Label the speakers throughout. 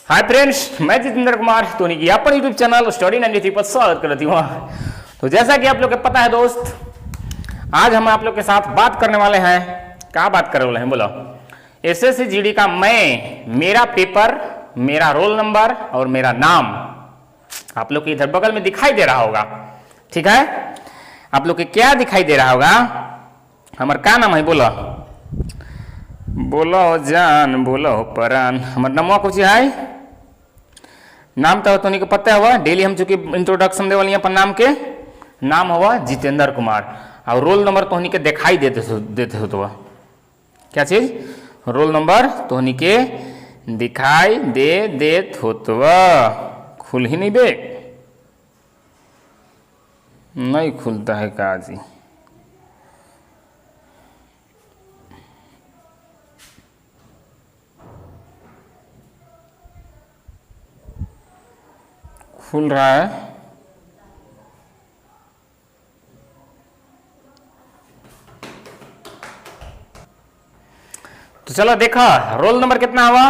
Speaker 1: Hi friends, मैं जितेंद्र कुमार धोनी की अपन YouTube channel study 93 पर स्वागत करती हूँ। तो जैसा कि आप लोग को पता है दोस्त, आज हम आप लोग के साथ बात करने वाले हैं। क्या बात करने वाले हैं बोलो? एसएससी जीडी का मेरा पेपर, मेरा रोल नंबर और मेरा नाम आप लोग के इधर बगल में दिखाई दे रहा होगा। ठीक है, आप लोग के क्या दिखाई दे रहा होगा? हमारा क्या नाम है बोलो? बोलो जान, बोलो परान। हमारा नमवा कुछ है, नाम तो नहीं को पता हुआ। डेली हम चूंकि इंट्रोडक्शन दे वाली अपन नाम के नाम हुआ जितेंद्र कुमार, और रोल नंबर तोहनी के दिखाई देते हो। तो क्या चीज? रोल नंबर तोहनी के दिखाई देत हो। तो खुल ही नहीं बे, नहीं खुलता है काजी। खुल रहा है। तो चलो देखा, रोल नंबर कितना हुआ?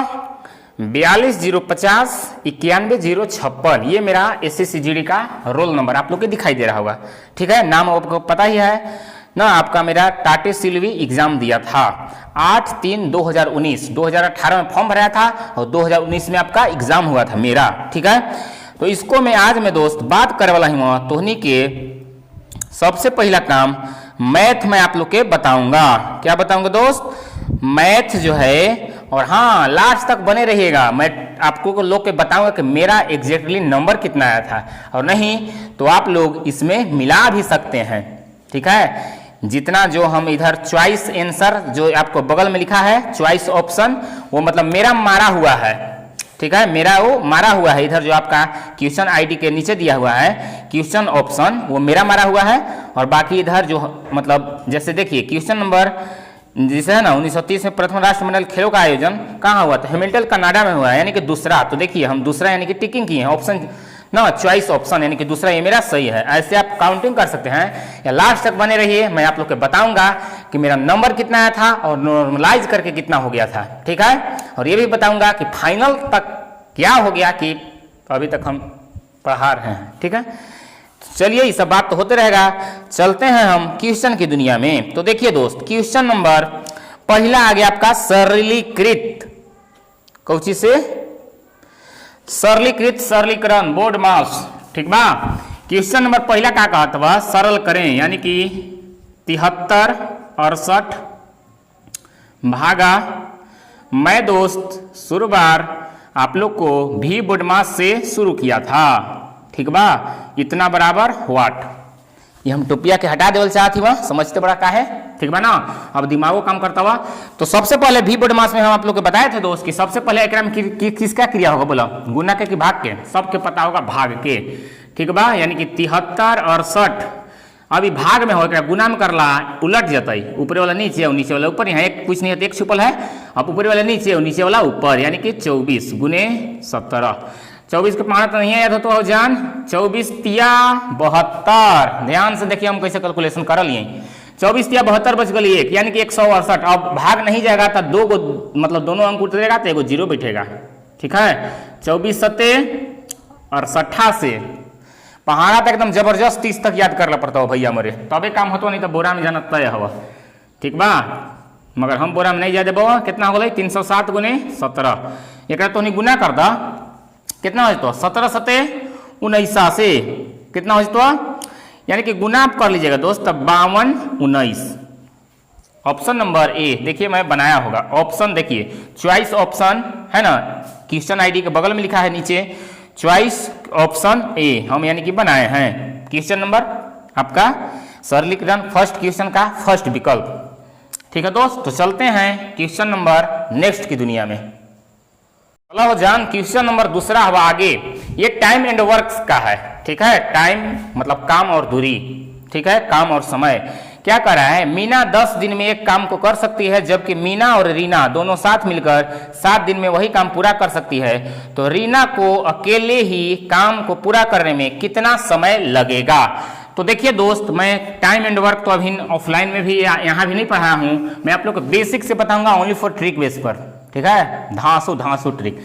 Speaker 1: 42,050 91,056। ये मेरा एसएससी जीडी का रोल नंबर आप लोग को दिखाई दे रहा होगा। ठीक है, नाम आपको पता ही है ना। आपका मेरा टाटे सिल्वी एग्जाम दिया था 8/3/2019। 2018 में फॉर्म भराया था और 2019 में आपका एग्जाम हुआ था मेरा। ठीक है, तो इसको मैं आज में दोस्त बात करे वाला हूँ। तोहनी के सबसे पहला काम मैथ में आप लोग के बताऊंगा। क्या बताऊंगा दोस्त? मैथ जो है। और हाँ, लास्ट तक बने रहिएगा। मैं आपको लोग के बताऊंगा कि मेरा एग्जैक्टली नंबर कितना आया था, और नहीं तो आप लोग इसमें मिला भी सकते हैं। ठीक है, जितना जो हम इधर चॉइस आंसर जो आपको बगल में लिखा है चॉइस ऑप्शन, वो मतलब मेरा मारा हुआ है। ठीक है, मेरा वो मारा हुआ है। इधर जो आपका क्वेश्चन आईडी के नीचे दिया हुआ है क्वेश्चन ऑप्शन, वो मेरा मारा हुआ है। और बाकी इधर जो मतलब जैसे देखिए क्वेश्चन नंबर जिसे है ना 1930 में प्रथम राष्ट्रमंडल खेलों का आयोजन कहाँ हुआ था? हैमिल्टन कनाडा में हुआ है, यानी कि दूसरा। तो देखिए हम दूसरा यानी कि टिकिंग किए हैं ऑप्शन ना, चॉइस ऑप्शन यानी कि दूसरा ये मेरा सही है। ऐसे आप काउंटिंग कर सकते हैं। या लास्ट तक बने रहिए, मैं आप लोग को बताऊंगा कि मेरा नंबर कितना आया था और नॉर्मलाइज करके कितना हो गया था। ठीक है, और ये भी बताऊंगा कि फाइनल तक क्या हो गया कि अभी तक हम पढ़ा रहे हैं। ठीक है, चलिए ये सब बात तो होते रहेगा। चलते हैं हम क्वेश्चन की दुनिया में। तो देखिए दोस्त, क्वेश्चन नंबर पहला आ गया आपका सरलीकृत। कौची से? सरलीकृत, सरलीकरण, बोर्ड मास। ठीक बा। क्वेश्चन नंबर पहला क्या कहता हुआ? सरल करें, यानी कि 73 68 भागा। मैं दोस्त शुरुआर आप लोग को भी बोर्ड मास से शुरू किया था। ठीक बा, इतना बराबर व्हाट। ये हम टोपिया के हटा देवल चाहती हुआ, समझते बड़ा का है। ठीक बा ना, अब दिमागो काम करता हुआ। तो सबसे पहले भी बोर्ड मास में हम आप लोग को बताए थे दोस्त कि सबसे पहले एक में किसका क्रिया होगा बोला? गुना के कि भाग के? सबके पता होगा भाग के। ठीक बा, यानी कि 73 68 अभी भाग में हो, गुना में करला उलट जाता है। ऊपर वाला नीचे और नीचे वाला ऊपर। यहाँ एक कुछ नहीं है, एक छुपल है। अब ऊपर वाला नीचे और नीचे वाला ऊपर, यानी कि 24 गुने 17। 24 के पाना तो नहीं है याद तो जान। 24 तिया 72। ध्यान से देखिए हम कैसे कैलकुलेशन कर लिए। 24 तिया 72 बच गई एक, यानी कि 168। अब भाग नहीं जाएगा तो दो गो मतलब दोनों अंक उतरेगा तो एगो जीरो बैठेगा। ठीक है, 24 सत्ते और 68 से पहाड़ा तक एकदम जबरदस्त 30 तक याद कर ला पड़ता हो भैया मोरे, तबे काम होता, नहीं तो बोरा में जाना तय हवा। ठीक बा, मगर हम बोरा में नहीं जा देबो। कितना हो गई? 307 गुने 17। एक तो नहीं गुना कर दा, कितना हो तो 17 सत्ते 19 कितना हो तो, यानी कि गुना आप कर लीजिएगा दोस्त, 52 19। ऑप्शन नंबर ए देखिए मैं बनाया होगा। ऑप्शन देखिए चॉइस ऑप्शन है ना, क्वेश्चन आईडी के बगल में लिखा है नीचे चॉइस ऑप्शन ए, हम यानी कि बनाए हैं। क्वेश्चन नंबर आपका सरलीकरण फर्स्ट क्वेश्चन का फर्स्ट विकल्प। ठीक है दोस्त, तो चलते हैं क्वेश्चन नंबर नेक्स्ट की दुनिया में। चलो जान, क्वेश्चन नंबर दूसरा हुआ आगे। ये टाइम एंड वर्क्स का है। ठीक है, टाइम मतलब काम और दूरी। ठीक है, काम और समय। क्या कर रहा है? मीना 10 दिन में एक काम को कर सकती है, जबकि मीना और रीना दोनों साथ मिलकर 7 दिन में वही काम पूरा कर सकती है। तो रीना को अकेले ही काम को पूरा करने में कितना समय लगेगा? तो देखिए दोस्त, मैं टाइम एंड वर्क तो अभी ऑफलाइन में भी यहाँ भी नहीं पढ़ाया हूँ। मैं आप लोग को बेसिक से बताऊंगा, ओनली फॉर ट्रिक बेस पर। ठीक है, धांसू ट्रिक।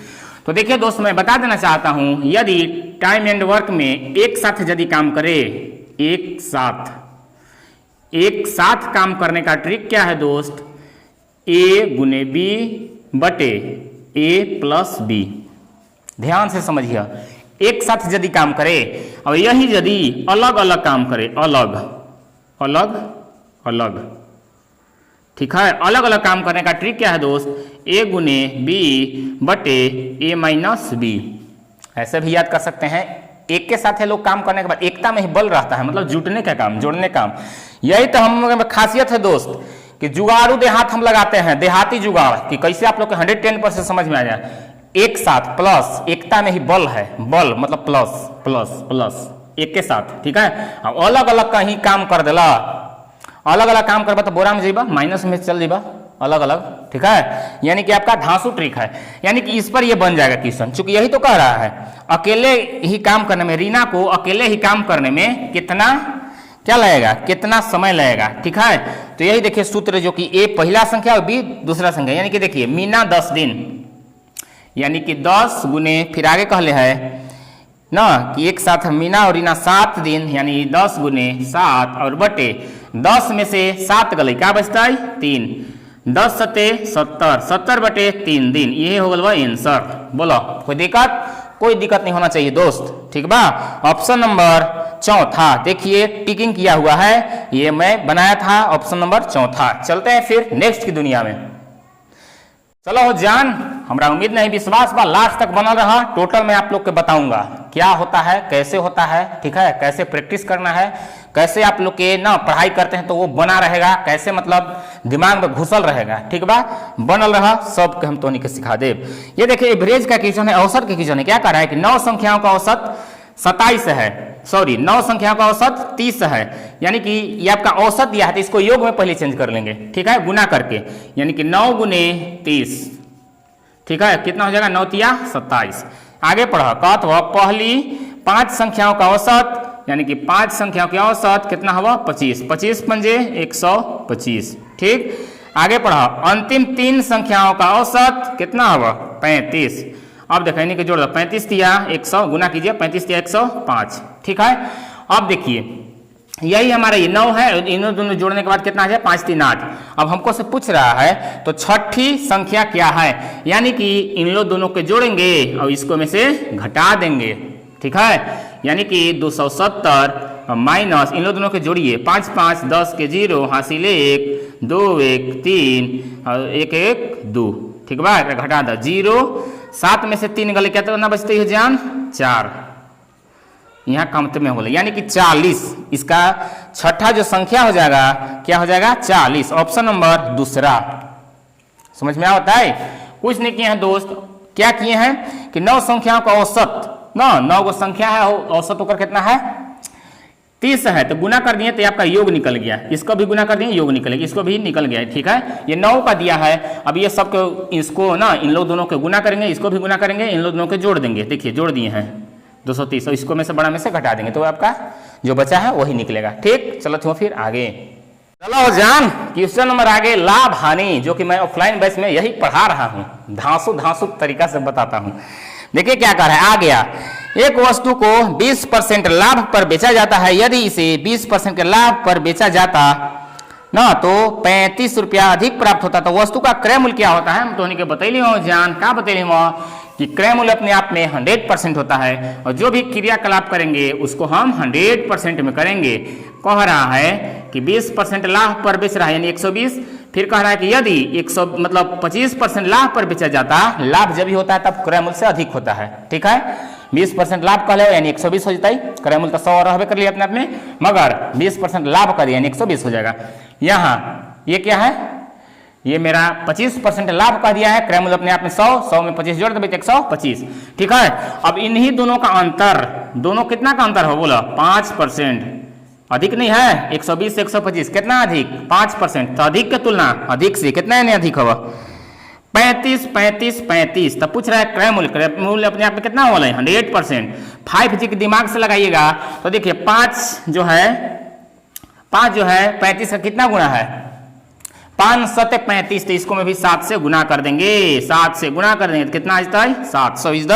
Speaker 1: तो देखिए दोस्त, मैं बता देना चाहता हूं, यदि टाइम एंड वर्क में एक साथ यदि काम करे, एक साथ काम करने का ट्रिक क्या है दोस्त, ए गुने बी बटे ए प्लस बी। ध्यान से समझिए, एक साथ यदि काम करे और यही यदि अलग अलग काम करे, अलग अलग अलग, ठीक है, अलग अलग काम करने का ट्रिक क्या है दोस्त, ए गुने बी बटे ए माइनस बी। ऐसे भी याद कर सकते हैं, एक के साथ है लोग काम करने के बाद एकता में ही बल रहता है, मतलब जुटने का काम, जोड़ने का काम। यही तो हम लोगों में खासियत है दोस्त कि जुगाड़ू देहात हम लगाते हैं, देहाती जुगाड़, कि कैसे आप लोग को 110% समझ में आ जाए। एक साथ प्लस, एकता में ही बल है, बल मतलब प्लस प्लस प्लस, एक के साथ, ठीक है। अब अलग अलग कहीं काम कर देला, अलग अलग काम करबा तो बोरा में जीबा, माइनस में चल जीबा, अलग अलग, ठीक है। यानी कि आपका धांसू ट्रिक है, यानी कि इस पर ये बन जाएगा क्वेश्चन, चूंकि यही तो कह रहा है अकेले ही काम करने में, रीना को अकेले ही काम करने में कितना क्या लगेगा, कितना समय लगेगा, ठीक है। तो यही देखिए सूत्र, जो कि ए पहला संख्या और बी दूसरा संख्या, यानी कि देखिए मीना 10 दिन, यानी कि 10 गुने, फिर आगे कहले है ना कि एक साथ मीना और रीना 7 दिन, यानी 10 गुने 7 और बटे 10 में से 7 गले, क्या बचता है 3, 10 सते 70, 70 बटे 3 दिन, ये हो गल आंसर। बोलो कोई दिक्कत, कोई दिक्कत नहीं होना चाहिए दोस्त, ठीक बा। ऑप्शन नंबर चौथा, देखिए टिकिंग किया हुआ है, ये मैं बनाया था ऑप्शन नंबर चौथा। चलते हैं फिर नेक्स्ट की दुनिया में। चलो जान, हमरा उम्मीद नहीं विश्वास बा, लास्ट तक बनल रहा। टोटल मैं आप लोग के बताऊंगा क्या होता है, कैसे होता है, ठीक है, कैसे प्रैक्टिस करना है, कैसे आप लोग के ना पढ़ाई करते हैं तो वो बना रहेगा, कैसे मतलब दिमाग में घुसल रहेगा, ठीक बा। बनल रहा, सब के हम तो नहीं के सिखा दे। ये देखिए एवरेज का क्वेश्चन है, औसत का क्वेश्चन है। क्या कर रहा है कि 9 संख्याओं का औसत 27 है, सॉरी 9 संख्याओं का औसत 30 है, यानी कि ये आपका औसत दिया है, तो इसको योग में पहले चेंज कर लेंगे, ठीक है, गुना करके, यानी कि 9 गुने 30, ठीक है, कितना हो जाएगा 9 तिया 27। आगे पढ़ा, कहत हुआ पहली 5 संख्याओं का औसत, यानी कि 5 संख्याओं के औसत कितना हुआ 25, 25 पंजे 125, ठीक। आगे पढ़ा अंतिम 3 संख्याओं का औसत कितना हुआ 35। अब देखो इन्हीं के जोड़ दो, 35 तिया 100 गुना कीजिए, 35 तिया 105, ठीक है। अब देखिए यही हमारा ये 9 है, इन्हों दोनों जोड़ने के बाद कितना आ जाए 5 3 8। अब हमको से पूछ रहा है तो छठी संख्या क्या है, यानी कि इन लोग दोनों के जोड़ेंगे और इसको में से घटा देंगे, ठीक है, यानी कि 270 माइनस इन लोग दोनों के जोड़िए, 5 5 10 के 0 हासिल 1 2 1 3 और 1 1 2, ठीक बा, घटा दो 0, 7 में से 3 गले, क्या तो बचते है जान 4, यहाँ कमते में हो गया, यानी कि 40। इसका छठा जो संख्या हो जाएगा क्या हो जाएगा 40। ऑप्शन नंबर दूसरा। समझ में आता है? कुछ नहीं किए हैं दोस्त, क्या किए हैं कि 9 संख्याओं का औसत, 9 को संख्या है, औसत होकर कितना है 30 है, तो गुना कर दिए तो आपका योग निकल गया, इसको भी गुना कर दिए योग निकल गया, इसको भी निकल गया, ठीक है। ये 9 का दिया है, अब ये सब इसको ना इन लोग दोनों के गुना करेंगे, इसको भी गुना करेंगे, इन लोग दोनों के जोड़ देंगे, देखिए जोड़ दिए हैं 230, और इसको में से बड़ा में से घटा देंगे, तो आपका जो बचा है वही निकलेगा, ठीक। चलो तो फिर आगे चलो जान, क्वेश्चन नंबर आगे लाभ हानि, जो कि मैं ऑफलाइन बैच में यही पढ़ा रहा हूँ, धांसू तरीका से बताता हूँ। देखिए क्या कह रहा है, आ गया, एक वस्तु को 20% लाभ पर बेचा जाता है, यदि इसे 20% के लाभ पर बेचा जाता ना तो 35 रुपया अधिक प्राप्त होता, तो वस्तु का क्रय मूल्य क्या होता है। हम तो उन्हीं बतैली हो जान, क्या बतैली हो कि क्रय मूल्य अपने आप में 100% होता है, और जो भी क्रियाकलाप करेंगे उसको हम 100% में करेंगे। कह रहा है कि 20% लाभ पर बेच रहा है, यानी 120। फिर कह रहा है कि यदि 100 मतलब 25% लाभ पर बेचा जाता, लाभ जब भी होता है तब क्रय मूल्य से अधिक होता है, ठीक है। 20% लाभ कर ले यानी 120 हो जाता है, क्रय मूल्य तो 100 रहबे कर लिया अपने आप में, मगर 20% लाभ कर यानी 120 हो जाएगा। यहाँ ये क्या है, ये मेरा 25% लाभ कर दिया है, क्रय मूल्य अपने आप में 100 में 25 जोड़ दें 125, ठीक है। अब इन्हीं दोनों का अंतर, दोनों कितना का अंतर हो बोला 5%, अधिक नहीं है, 120 से 125 कितना अधिक 5%, तो अधिक के तुलना अधिक से कितना नहीं अधिक होगा 35 35 35। तब पूछ रहा है क्रय मूल्य अपने आप में कितना वाला है 100%। 5G के दिमाग से लगाइएगा तो देखिए 5 जो है 35 का कितना गुना है, 5 सते 35, तो इसको मैं भी 7 से गुना कर देंगे, 7 से गुना कर देंगे तो कितना आ जाता है 700 is the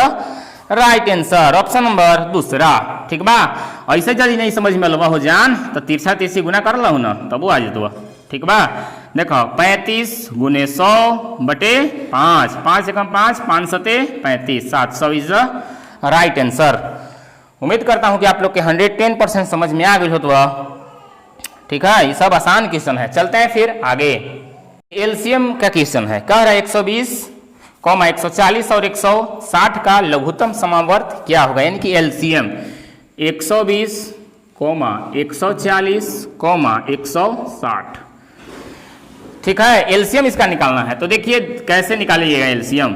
Speaker 1: right answer, option number दूसरा। ठीक बा, ऐसे यदि नहीं समझ में लवा हो जान तो तिरछा तिरछी गुना कर लो ना तब वो आ जातो। ठीक बा, देखो 35 गुने 100 बटे 5, 5 एकम 5, 5 सते 35, 700 इज द राइट आंसर। उम्मीद करता हूं कि आप लोग के 110% समझ में आ गई हो तो। ठीक है, ये सब आसान क्वेश्चन है। चलते हैं फिर आगे। एलसीएम का क्वेश्चन है, कह रहा है 120, 140 और 160 का लघुत्तम समावर्त क्या होगा, यानी कि एलसीएम 120, 140, 160। ठीक है, एलसीएम इसका निकालना है। तो देखिए कैसे निकालिएगा एलसीएम,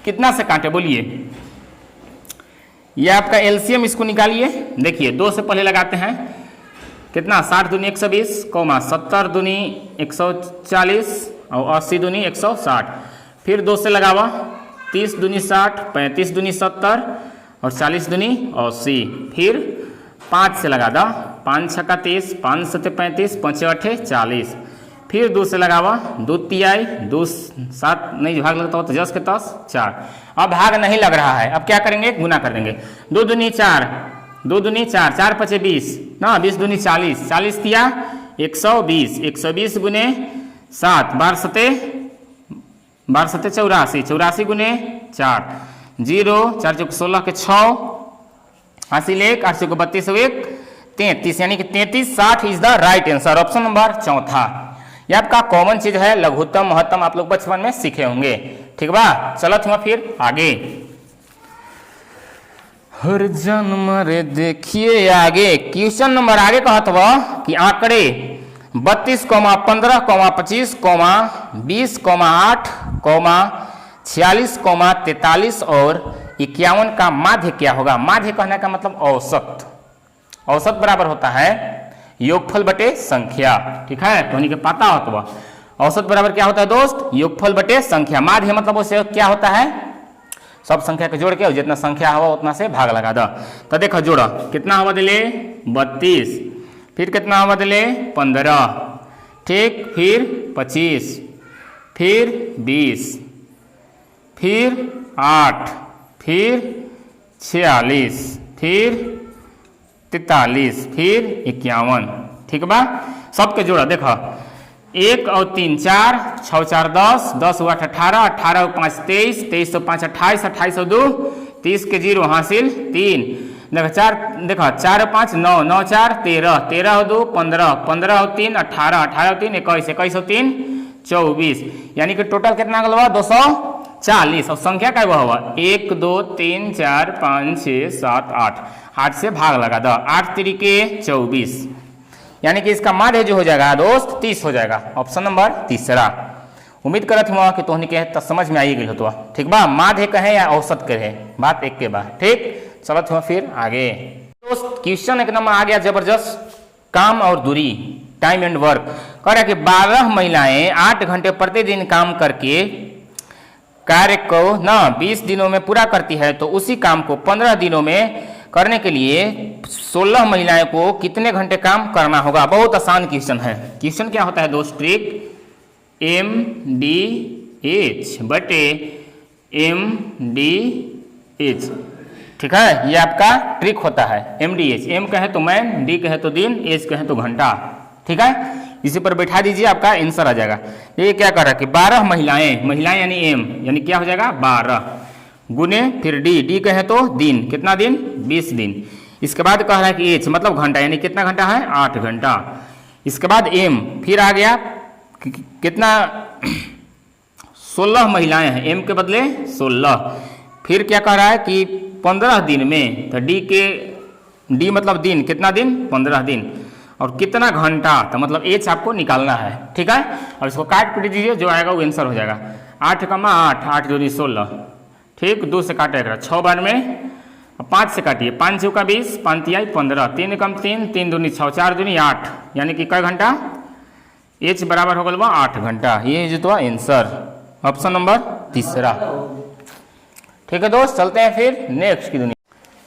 Speaker 1: कितना से काटे बोलिए। ये आपका एलसीएम, इसको निकालिए। देखिए 2 से पहले लगाते हैं, कितना 60 दूनी 120, 70 दूनी 140 और 80 दूनी 160। फिर 2 से लगावा, 30 दूनी 60, 35 दूनी 70 और 40 दूनी 80। फिर 5 से लगा दो, 5 छक्का 30, 5 सते 35, 5 अठे 40। फिर 2 से लगावा, 2 तिहाई, 2 7 नहीं भाग लगता हो तो 10 के 10 4। अब भाग नहीं लग रहा है, अब क्या करेंगे गुना कर देंगे। 2 दूनी 4, 2 दूनी 4, 4 पचे 20 ना, 20 दूनी 40, 40 तिया 120, 120 गुने 7, 12 सते 84, 84 गुने 4, 0 4 चौक 16 के 6, 80 1 8 चौक 32 1 33, यानी कि 33 60 is the right answer, option number चौथा। ये आपका कॉमन चीज है, लघुत्तम महत्तम आप लोग बचपन में सीखे होंगे। ठीक बा, चलत हुआ फिर आगे। हर जन्म रे देखिए आगे, क्वेश्चन नंबर आगे कहत हुआ कि आंकड़े 32, 15, 25, 20, 8, 46, 43 और 51 का माध्य क्या होगा। माध्य कहने का मतलब औसत। औसत बराबर होता है योगफल बटे संख्या। ठीक है, तो उन्हीं के पता हो तो औसत बराबर क्या होता है दोस्त, योगफल बटे संख्या। माध्य मतलब उसे क्या होता है, सब संख्या के जोड़ के जितना संख्या हुआ उतना से भाग लगा दो। तो देखो जोड़ो, कितना हुआ दिले 32, फिर कितना हुआ दिले 15, ठीक, फिर 25, फिर 20, फिर 8, फिर 46, फिर 43, फिर 51। ठीक बा, सबके जोड़ा देखो 1 और 3 4, 6 4 10, 10 8 18, 18 और 5 23, 23 और 5 28, 28 और 2 30 के 0 हासिल 3। देखो 4, देखो 4 और 5 9, 9 4 13, 13 और 2 15, 15 और 3 18, 18 और 3 21, 21 और 3 24, यानी कि टोटल कितना गल हुआ 240। और संख्या क्या हुआ 1 2 3 4 5 6 7 8, 8 से भाग लगा दो, 8 तरीके 24, यानी कि इसका माध्य जो हो जाएगा दोस्त 30 हो जाएगा, ऑप्शन नंबर तीसरा। उम्मीद करत हुआ कि तोहनी के तो समझ में आई गई हो तो। ठीक बा, माध्य कहे या औसत कहे, बात एक के बाद। ठीक, चलत हुआ फिर आगे दोस्त। क्वेश्चन एक नंबर आ गया जबरदस्त, काम और दूरी, टाइम एंड वर्क। कह रहा है कि 12 महिलाएं 8 घंटे प्रतिदिन काम करके कार्य को ना 20 दिनों में पूरा करती है, तो उसी काम को 15 दिनों में करने के लिए 16 महिलाएं को कितने घंटे काम करना होगा। बहुत आसान क्वेश्चन है। क्वेश्चन क्या होता है दोस्त, ट्रिक MDH बटे MDH। ठीक है, ये आपका ट्रिक होता है MDH। M कहे तो मैन, D कहे तो दिन, H कहे तो घंटा। ठीक है, इसी पर बैठा दीजिए, आपका आंसर आ जाएगा। ये क्या कर रहा है कि 12 महिलाएं, महिलाएं यानी M, यानी क्या हो जाएगा 12 गुने फिर D कहे तो दिन, कितना दिन 20 दिन। इसके बाद कह रहा है कि H मतलब घंटा, यानी कितना घंटा है 8 घंटा। इसके बाद M फिर आ गया कितना 16 महिलाएं हैं, M के बदले 16। फिर क्या कह रहा है कि 15 दिन में, तो D मतलब दिन, कितना दिन 15 दिन, और कितना घंटा, तो मतलब H आपको निकालना है। ठीक है, और इसको काट पीट दीजिए, जो आएगा वो आंसर हो जाएगा। 8 कमा 8, 8 दूनी 16, ठीक, 2 से काटेगा 6 बार में, 5 से काटिए, 5 चौका 20, 5 तिहाई 15, 3 कम 3, 3 दूनी 6, 4 दूनी 8, यानी कि कई घंटा H बराबर हो गया 8 घंटा। ये जो तो आंसर, ऑप्शन नंबर तीसरा। ठीक है दोस्त, चलते हैं फिर नेक्स्ट की दुनिया।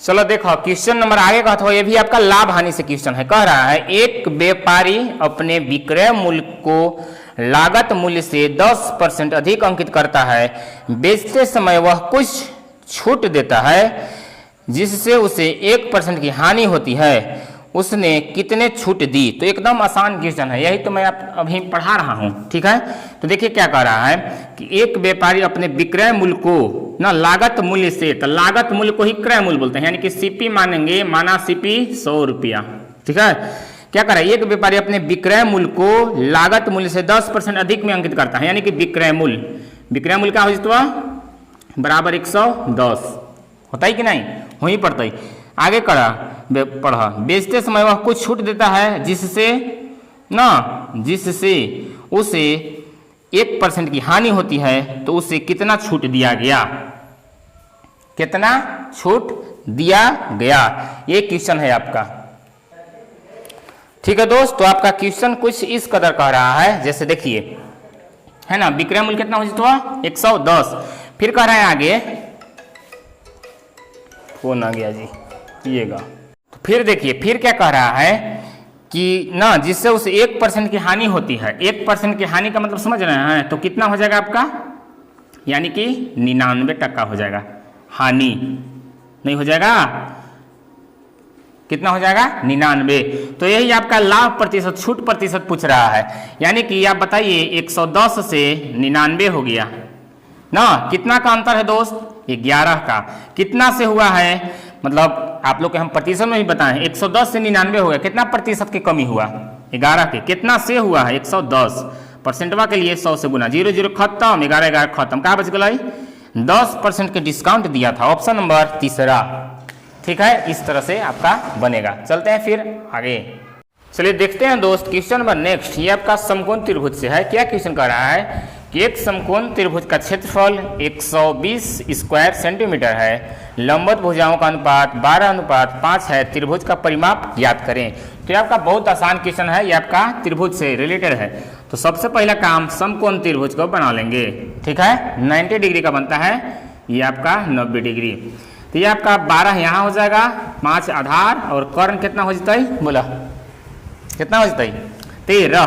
Speaker 1: चलो देखो क्वेश्चन नंबर आगे का था, ये भी आपका लाभ हानि से क्वेश्चन है। कह रहा है एक व्यापारी अपने विक्रय मूल्य को लागत मूल्य से 10% अधिक अंकित करता है, बेचते समय वह कुछ छूट देता है जिससे उसे 1% की हानि होती है, उसने कितने छूट दी। तो एकदम आसान क्वेश्चन है, यही तो मैं आप अभी पढ़ा रहा हूं। ठीक है, तो देखिए क्या कह रहा है कि एक व्यापारी अपने विक्रय मूल्य को ना लागत मूल्य से, तो लागत मूल्य को ही क्रय मूल्य बोलते हैं, यानी कि सीपी मानेंगे, माना सीपी 100 रुपया। ठीक है, क्या कर रहा है, एक व्यापारी अपने विक्रय मूल्य को लागत मूल्य से 10% अधिक में अंकित करता है, यानी कि विक्रय मूल्य क्या हो जाता बराबर 110 होता है कि नहीं, हो ही पड़ता है। आगे पढ़ा, बेचते समय वह कुछ छूट देता है जिससे उसे 1% की हानि होती है, तो उसे कितना छूट दिया गया, कितना छूट दिया गया, ये क्वेश्चन है आपका। ठीक है दोस्त, तो आपका क्वेश्चन कुछ इस कदर कह रहा है, जैसे देखिए है ना, विक्रय मूल्य कितना हो जाता 110, फिर कह रहा है आगे, फोन आ गया जी, पिएगा। तो फिर देखिए फिर क्या कह रहा है कि ना जिससे उसे 1% की हानि होती है। 1% की हानि का मतलब समझ रहे हैं, तो कितना हो जाएगा आपका, यानी कि 99% हो जाएगा, हानि नहीं हो जाएगा, कितना हो जाएगा 99। तो यही आपका लाभ प्रतिशत, छूट प्रतिशत पूछ रहा है, यानी कि आप बताइए 110 से 99 हो गया ना, कितना का अंतर है दोस्त, 11 का। कितना से हुआ है, मतलब आप लोग के हम प्रतिशत में भी बताएं, 110 से 99 हो गया, कितना प्रतिशत की कमी हुआ, 11 के। कितना से हुआ है 110, परसेंटवा के लिए 100 से गुना, 0 0 खत्म, 11 11 खत्म, कहाँ बच गई 10% के डिस्काउंट दिया था, ऑप्शन नंबर तीसरा। ठीक है, इस तरह से आपका बनेगा। चलते हैं फिर आगे, चलिए देखते हैं दोस्त क्वेश्चन नंबर नेक्स्ट। ये आपका समकोण त्रिभुज से है। क्या क्वेश्चन कर रहा है कि एक समकोण त्रिभुज का क्षेत्रफल 120 स्क्वायर सेंटीमीटर है, लंबवत भुजाओं का अनुपात 12:5 है, त्रिभुज का परिमाप ज्ञात करें। तो ये आपका बहुत आसान क्वेश्चन है, ये आपका त्रिभुज से रिलेटेड है। तो सबसे पहला काम समकोण त्रिभुज को बना लेंगे। ठीक है, 90 डिग्री का बनता है, ये आपका 90 डिग्री। तो ये आपका 12 यहाँ हो जाएगा, 5 आधार और कर्ण कितना हो जाता है, बोला कितना हो जाता है 13।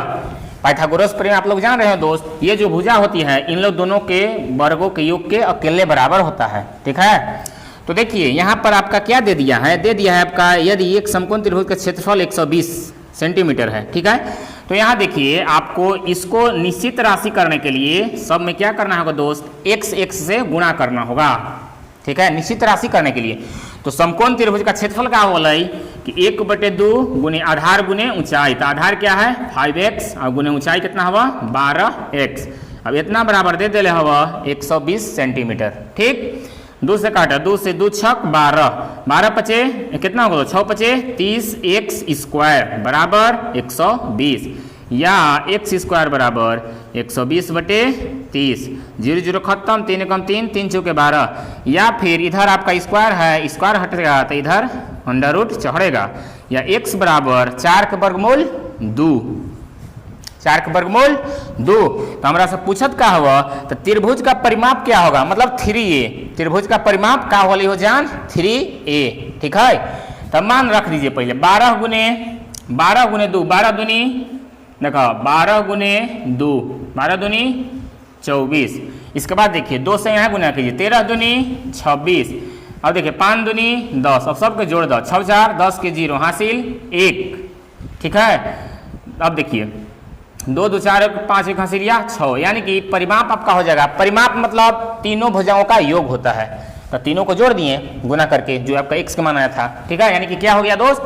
Speaker 1: पाइथागोरस प्रमेय आप लोग जान रहे हो दोस्त, ये जो भुजा होती है इन लोग दोनों के वर्गों के योग के अकेले बराबर होता है। ठीक है, तो देखिए यहाँ पर आपका क्या दे दिया है, आपका यदि एक समकोण त्रिभुज का क्षेत्रफल 120 सेंटीमीटर है। ठीक है, तो यहाँ देखिए आपको इसको निश्चित राशि करने के लिए सब में क्या करना होगा दोस्त, x से गुणा करना होगा। ठीक है, निश्चित राशि करने के लिए। तो समकोण त्रिभुज का क्षेत्रफल क्या बोला कि 1/2 गुने आधार गुने ऊंचाई, तो आधार क्या है 5x और गुने ऊंचाई कितना हुआ 12x। अब इतना बराबर दे दिले हवा 120 सेंटीमीटर। ठीक, 2 से काटा, 2 से 2 छक 12, 12 पचे कितना होगा 6 पचे 30x स्क्वायर बराबर 120, या x स्क्वायर बराबर 120/30, 0 0 खत्म, 3 कम 3, 3 चौके 12, या फिर इधर आपका स्क्वायर है, स्क्वायर हटेगा तो इधर अंडर रूट चढ़ेगा, या x बराबर 4 के वर्गमूल 2, 4 के वर्गमूल 2। तो हमारा से पूछत का हुआ, तो त्रिभुज का परिमाप क्या होगा, मतलब 3a, त्रिभुज का परिमाप का होली हो जान 3a। ठीक है, तब मान रख दीजिए पहले 12 गुने 2, 12 दूनी देखो 12 गुने 2, 12 दूनी 24। इसके बाद देखिए 2 से यहाँ गुना कीजिए, 13 दूनी 26। अब देखिए 5 दूनी 10, अब सबके जोड़ दो, 6 4 10 के 0 हासिल 1। ठीक है, अब देखिए 2 2 4 5 1 हासिल या 6, यानी कि परिमाप आपका हो जाएगा। परिमाप मतलब तीनों भुजाओं का योग होता है, तो तीनों को जोड़ दिए गुना करके, जो आपका x का मान आया था। ठीक है, यानी कि क्या हो गया दोस्त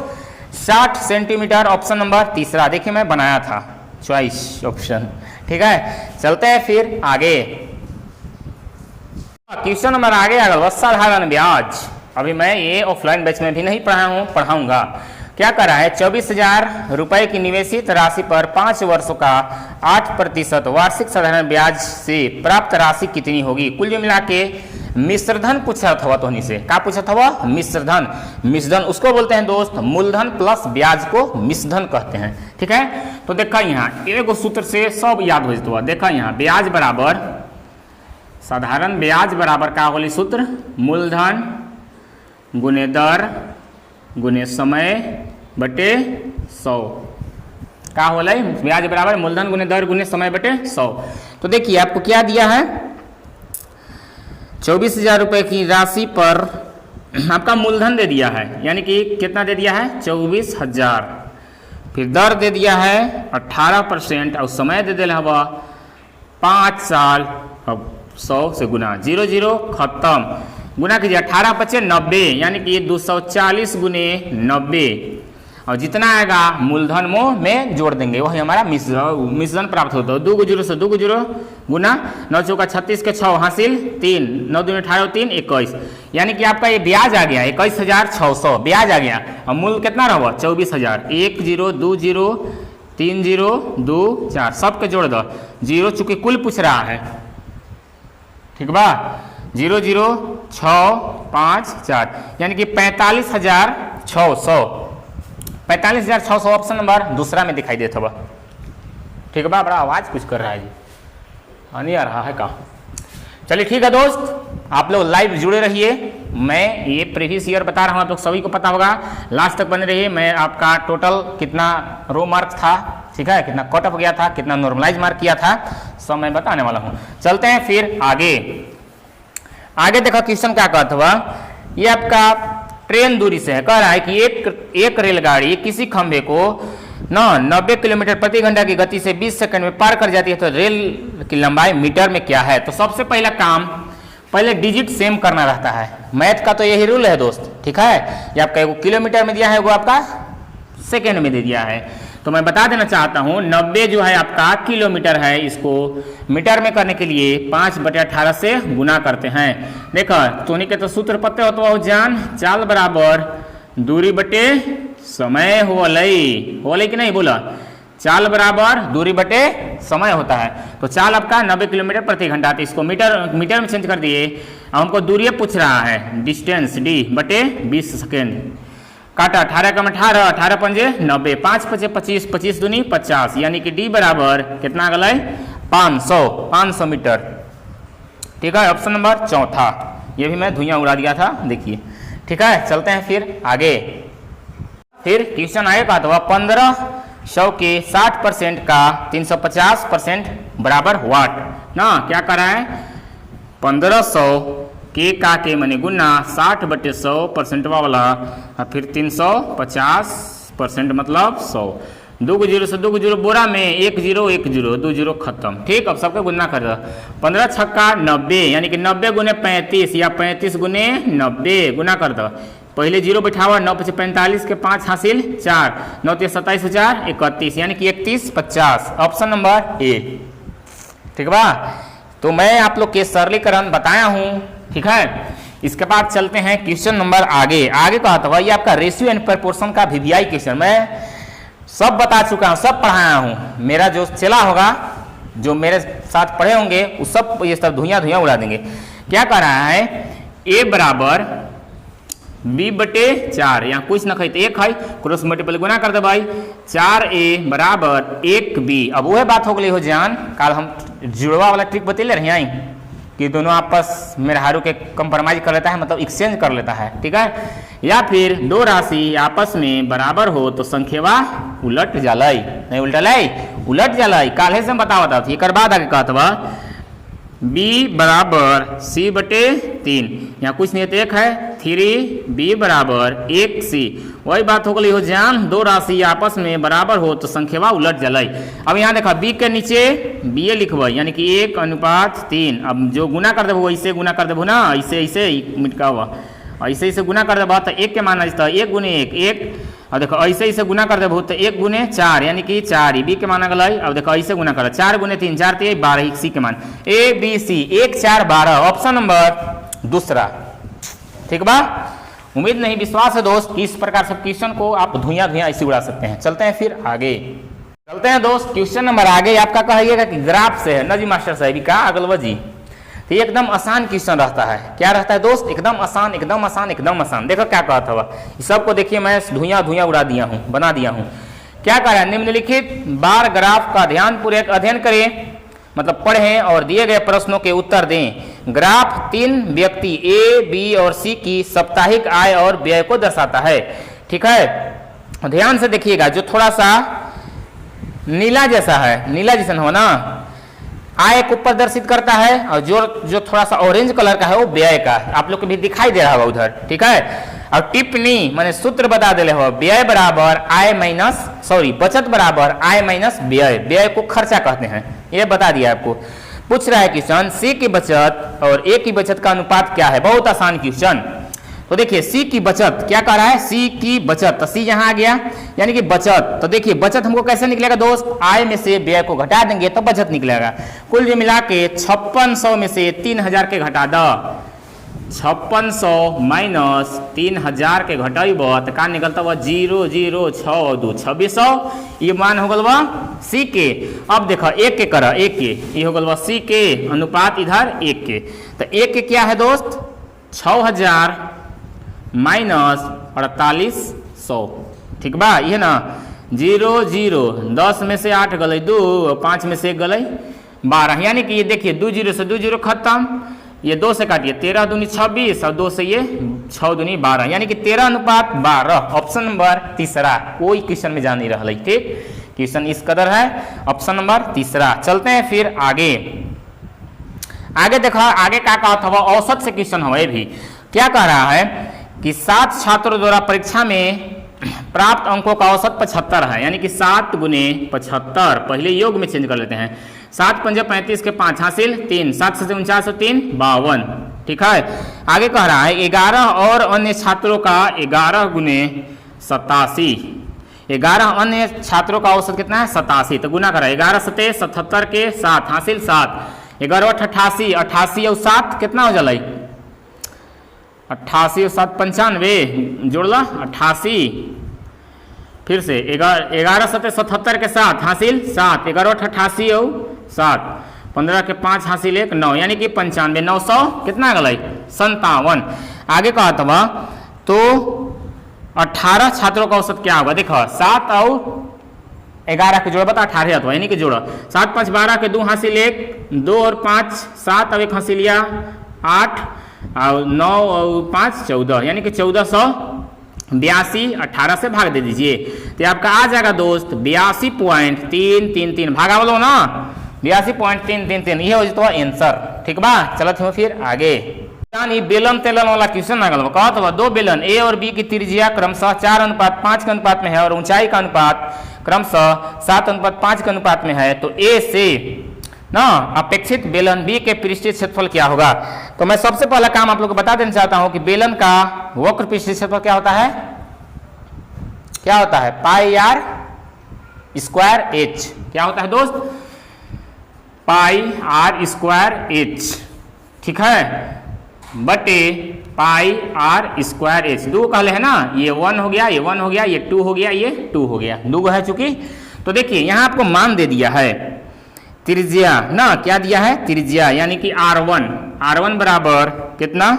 Speaker 1: 60 सेंटीमीटर, ऑप्शन नंबर तीसरा। देखिए मैं बनाया था चॉइस ऑप्शन। ठीक है, चलते हैं फिर आगे, क्वेश्चन नंबर आगे अगला साधारण ब्याज। अभी मैं ये ऑफलाइन बैच में भी नहीं पढ़ा हूँ, पढ़ाऊंगा। क्या कर रहा है 24,000 रुपए की निवेशित राशि पर 5 वर्षों का 8% वार्षिक साधारण ब्याज से प्राप्त राशि कितनी होगी। कुल मिला के मिश्रधन पूछा था तोहनी से, क्या पूछा था मिश्रधन। मिश्रधन उसको बोलते हैं दोस्त, मूलधन प्लस ब्याज को मिश्रधन कहते हैं। ठीक है, तो देखा यहाँ एगो सूत्र से सब याद हो जाता। देखा यहाँ ब्याज बराबर साधारण ब्याज बराबर का होली सूत्र, मूलधन गुने दर गुने समय बटे 100। का होला ब्याज बराबर मूलधन गुने दर गुने समय बटे 100। तो देखिए आपको क्या दिया है, 24,000 रुपये की राशि पर आपका मूलधन दे दिया है, यानी कि कितना दे दिया है 24,000, फिर दर दे दिया है 18% और समय दे दिया हवा 5 साल। अब 100 से गुना 0 0 खत्म, गुना कीजिए 18 पचे 90, यानी कि 240 गुने 90 और जितना आएगा मूलधन में जोड़ देंगे वही हमारा मिश्रण प्राप्त होता है। 2 0 से 2 0 गुना 9 चौका 36 के 6 हासिल 3, 9 2 18 3 21, यानी कि आपका ये ब्याज आ गया 21,600 ब्याज आ गया और मूल कितना रहा 24,000। 1 0 2 0 3 0 2 4 सबके जोड़ दो, 0 चूंकि कुल पूछ रहा है, ठीक बा, 0 0 6 5 4, यानी कि 45,600, 45,600 ऑप्शन नंबर दूसरा में दिखाई देता हुआ, ठीक है बा। बड़ा आवाज कुछ कर रहा है जी, नहीं आ रहा है का? चलिए ठीक है दोस्त, आप लोग लाइव जुड़े रहिए, मैं ये प्रीवियस ईयर बता रहा हूँ, आप लोग सभी को पता होगा, लास्ट तक बने रहिए। मैं आपका टोटल कितना रो मार्क्स था, ठीक है, कितना कट ऑफ गया था, कितना नॉर्मलाइज मार्क किया था, सब मैं बताने वाला हूँ। चलते हैं फिर आगे। आगे देखो क्वेश्चन क्या कहता हुआ, ये आपका ट्रेन दूरी से है, कह रहा है कि एक रेलगाड़ी किसी खंभे को 90 किलोमीटर प्रति घंटा की गति से 20 सेकंड में पार कर जाती है, तो रेल की लंबाई मीटर में क्या है? तो सबसे पहला काम, पहले डिजिट सेम करना रहता है, मैथ का तो यही रूल है दोस्त, ठीक है। ये आपका एगो किलोमीटर में दिया है, वो आपका सेकंड में दे दिया है, तो मैं बता देना चाहता हूं 90 जो है आपका किलोमीटर है, इसको मीटर में करने के लिए 5/18 से गुना करते हैं। देखो तोनी के तो सूत्र पते हो तो जान, चाल बराबर दूरी बटे समय होले कि नहीं, बोला चाल बराबर दूरी बटे समय होता है। तो चाल आपका 90 किलोमीटर प्रति घंटा, तो इसको मीटर में चेंज कर दिए, हमको दूरी पूछ रहा है, डिस्टेंस डी बटे 20 सेकेंड, काटा 18 कम 18, 18 पंजे 90, 5 पचे 25, 25 दूनी 50, यानी कि डी बराबर कितना गला 500 मीटर, ठीक है। ऑप्शन नंबर चौथा, ये भी मैं धुइयां उड़ा दिया था, देखिए, ठीक है। चलते हैं फिर आगे। फिर क्वेश्चन आगे का तो 1500 के 60% का 350% बराबर वाट ना, क्या कर रहा है 1500 के मने गुना 60/100% वाला, फिर 350% मतलब 100, 2 0 से 2 0 बोरा में 1 0 1 0 2 0 खत्म, ठीक। अब सबका गुना कर दो, 15 छक्का 90, यानी कि 90 गुने 35 या 35 गुने 90 गुना कर दो, पहले 0 बैठावा, 9 पचे 45 के 5 हासिल 4, 9 ते 27 4 31, यानी कि 31 50, ऑप्शन नंबर ए, ठीक बा। तो मैं आप लोग के सरलीकरण बताया हूं, ठीक है। इसके बाद चलते हैं क्वेश्चन नंबर आगे कहता हुआ, ये आपका रेशियो एंड प्रोपोर्शन का वीवीआई क्वेश्चन मैं सब बता चुका हूं, सब पढ़ाया हूं, मेरा जो चला होगा, जो मेरे साथ पढ़े होंगे वो सब ये सब धुइयां उड़ा देंगे। क्या कर रहा है, ए बराबर b/4, यहाँ कुछ न खाई तो 1 है, क्रॉस मल्टीपल गुना कर दे भाई, 4a बराबर 1b। अब वह बात हो गई हो जान, कल हम जुड़वा वाला ट्रिक बतेले रहे हैं कि दोनों आपस में हारू के कंप्रोमाइज कर लेता है, मतलब एक्सचेंज कर लेता है, ठीक है। या फिर दो राशि आपस में बराबर हो तो संख्या उलट जालई, नहीं उल्टलाई उलट जालई, काले से बतावा था। एक बाद आगे कहता b बराबर c/3, यहाँ कुछ नहीं तो 1 है, 3b बराबर 1c। वही बात हो गई हो जान, दो राशि आपस में बराबर हो तो संख्या उलट जलाई। अब यहाँ देखा b के नीचे ba लिखब, यानी कि 1:3। अब जो गुना कर देबो ऐसे गुना कर देबो ना, ऐसे मिटका हुआ ऐसे गुना कर देबो तो 1 के मान 1 गुने 1, अब देखो ऐसे गुना कर देबो तो 1 गुने 4, यानी कि 4 बी के मान गल। अब देखो ऐसे गुना कर 4 गुने 3 4 3 12, सी के मान A B C 1 4 12, option number दूसरा, ठीक बा। उम्मीद नहीं विश्वास है दोस्त कि इस प्रकार से क्वेश्चन को आप धुइयां ऐसे उड़ा सकते हैं। चलते हैं फिर आगे, चलते हैं दोस्त क्वेश्चन नंबर आगे आपका कहिएगा कि ग्राफ से है ना जी मास्टर साहब का अगलवा जी, तो ये एकदम आसान क्वेश्चन रहता है। क्या रहता है दोस्त, एकदम आसान एकदम आसान एकदम आसान। देखो क्या कहता हुआ, इस सबको देखिए मैं धुइयां उड़ा दिया हूँ, बना दिया हूँ। क्या कह रहा है, निम्नलिखित बार ग्राफ का ध्यानपूर्वक अध्ययन करें, मतलब पढ़ें और दिए गए प्रश्नों के उत्तर दें। ग्राफ 3 व्यक्ति ए बी और सी की साप्ताहिक आय और व्यय को दर्शाता है, ठीक है। ध्यान से देखिएगा, जो थोड़ा सा नीला जैसा है, नीला जैसा हो ना, आय को प्रदर्शित करता है, और जो थोड़ा सा ऑरेंज कलर का है वो व्यय का, आप लोग को भी दिखाई दे रहा होगा उधर, ठीक है। और टिप्पणी माने सूत्र बता दे हो, व्यय बराबर आय माइनस सॉरी बचत बराबर आय माइनस व्यय, व्यय को खर्चा कहते हैं, ये बता दिया आपको। पूछ रहा है क्वेश्चन सी की बचत और ए की बचत का अनुपात क्या है, बहुत आसान क्वेश्चन। तो देखिए सी की बचत क्या कह रहा है, सी की बचत, तो सी यहाँ आ गया यानी कि बचत। तो देखिए बचत हमको कैसे निकलेगा दोस्त, आय में से व्यय को घटा देंगे तो बचत निकलेगा। कुल जो मिला के 5600 में से 3000 के घटा दो, 5600 माइनस 3000 के घटाइब तो का निकलता हुआ 006 2600, ये मान हो गल बा सी के। अब देखो एक के कर, एक के ये हो गल बा सी के अनुपात इधर एक के, तो एक के क्या है दोस्त 6000 माइनस 4800, ठीक बा, ये ना 0 10 में से 8 गल 2, 5 में से 1 गल 12, यानी कि ये देखिए 2 0 से 2 0 खत्म, ये 2 से काटिए 13 दूनी 26 और 2 से ये 6 दूनी 12, यानी कि 13 अनुपात 12, ऑप्शन नंबर तीसरा। कोई क्वेश्चन में जा नहीं रहा, ठीक, क्वेश्चन इस कदर है, ऑप्शन नंबर तीसरा। चलते हैं फिर आगे, आगे देखो आगे क्या कहा था, औसत से क्वेश्चन हो, भी क्या कह रहा है कि 7 छात्रों द्वारा परीक्षा में प्राप्त अंकों का औसत 75 है, यानी कि 7 गुने 75, पहले योग में चेंज कर लेते हैं, 7 पंजे 35 के 5 हासिल 3, 7 से 49 3 52, ठीक है। आगे कह रहा है 11 और अन्य छात्रों का 11 गुने 87, 11 अन्य छात्रों का औसत कितना है 87, तो गुना करा 11 सते 77 के 7 हासिल 7, 11 88, 88 और 7 कितना हो जाला, 88 और 7 95, जोड़ला 88, फिर से 11 सते 77 के 7 हासिल 7, 11 88 और 7, 15 के 5 हासिल 1 9, यानी कि 95, 900 कितना गल 57। आगे कहा था तो 18 छात्रों का औसत क्या होगा, देखो 7 और 11 के जोड़ बता 18 अथवा, यानी कि जोड़ा 7 5 12 के 2 हासिल 1, 2 और 5 7 और 1 हासिल 8 और 9 और 5 14, यानी कि 1482, 18 से भाग दे दीजिए तो आपका आ जाएगा दोस्त 82.333, भागा बोलो ना 82.333, ये हो जाता है आंसर, ठीक बा। चलते हो फिर आगे, यानी बेलन तेलन वाला क्वेश्चन आ गया, कहा तो 2 बेलन ए और बी की त्रिज्या क्रमशः 4:5 के अनुपात में है और ऊंचाई का अनुपात क्रमशः 7:5 के अनुपात में है, तो ए से ना अपेक्षित बेलन बी के पृष्ठीय क्षेत्रफल क्या होगा। तो मैं सबसे पहला काम आप लोग को बता देना चाहता हूं कि बेलन का वक्र पृष्ठीय क्षेत्रफल क्या होता है, क्या होता है पाई आर स्क्वायर एच, क्या होता है दोस्त पाई आर स्क्वायर एच, ठीक है, बटे पाई आर स्क्वायर एच, दो कहले है ना, ये 1 हो गया, ये 1 हो गया, ये 2 हो गया, ये 2 हो गया, दो है चूंकि। तो देखिए यहां आपको मान दे दिया है त्रिज्या ना, क्या दिया है त्रिज्या, यानी कि R1 बराबर कितना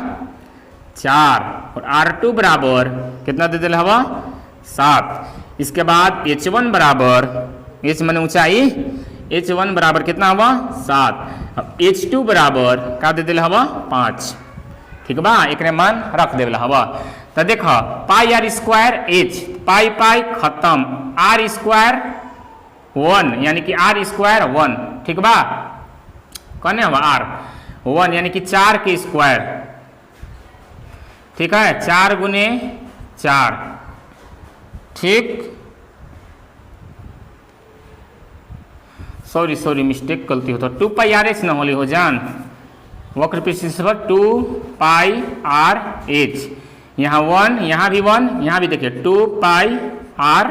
Speaker 1: 4 और R2 बराबर कितना दे दिया हवा 7। इसके बाद H1 बराबर, H माने ऊंचाई, H1 बराबर कितना हुआ 7, अब H2 बराबर क्या दे दिया हवा 5, ठीक बा, एक मान रख देला हवा। तो देखो पाई आर स्क्वायर एच, पाई पाई खत्म, आर स्क्वायर 1 यानी कि आर स्क्वायर 1, ठीक बा, कौन है आर 1 यानी कि 4 के स्क्वायर, ठीक है, 4 गुने 4, ठीक, सॉरी मिस्टेक गलती होता, 2 पाई आर एच न होली हो जान, वक्र पृष्ठ पर 2 पाई आर एच, यहाँ 1 यहाँ भी 1, यहाँ भी देखिए 2 पाई आर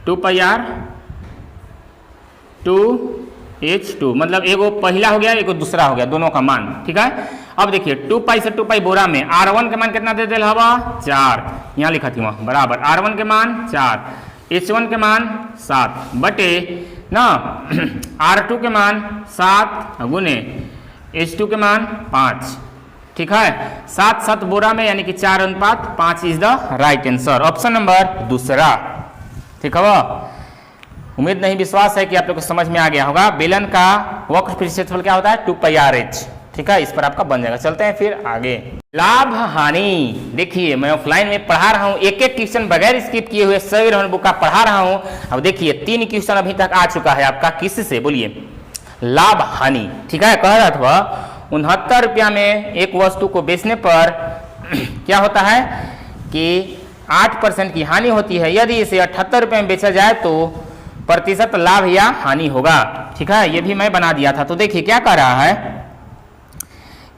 Speaker 1: 2H2, मतलब एगो पहला हो गया एगो दूसरा हो गया, दोनों का मान, ठीक है। अब देखिए 2 पाई से 2 पाई बोरा में R1 के मान कितना दे दिल हवा 4, यहाँ लिखा थी वहाँ बराबर R1 के मान 4, H1 के मान 7 बटे ना R2 के मान 7 गुने H2 के मान 5, ठीक है, 7 बोरा में यानी कि 4:5 is the right answer, option number दूसरा, ठीक है। उम्मीद नहीं विश्वास है कि आप लोग को समझ में आ गया होगा। बेलन का वक्र पृष्ठ क्षेत्रफल क्या होता है 2 पाई आर एच, ठीक है, इस पर आपका बन जाएगा। चलते हैं फिर आगे। लाभ हानि, देखिए मैं ऑफलाइन में पढ़ा रहा हूँ, एक एक क्वेश्चन बगैर स्किप किए हुए सभी रमन बुक का पढ़ा रहा हूँ। अब देखिए 3 क्वेश्चन अभी तक आ चुका है आपका, किससे बोलिए, लाभ हानि। ठीक है, कह रहा था 69 रुपया में एक वस्तु को बेचने पर क्या होता है कि 8% की हानि होती है। यदि इसे 78 रुपये में बेचा जाए तो प्रतिशत लाभ या हानि होगा। ठीक है, ये भी मैं बना दिया था। तो देखिए क्या कह रहा है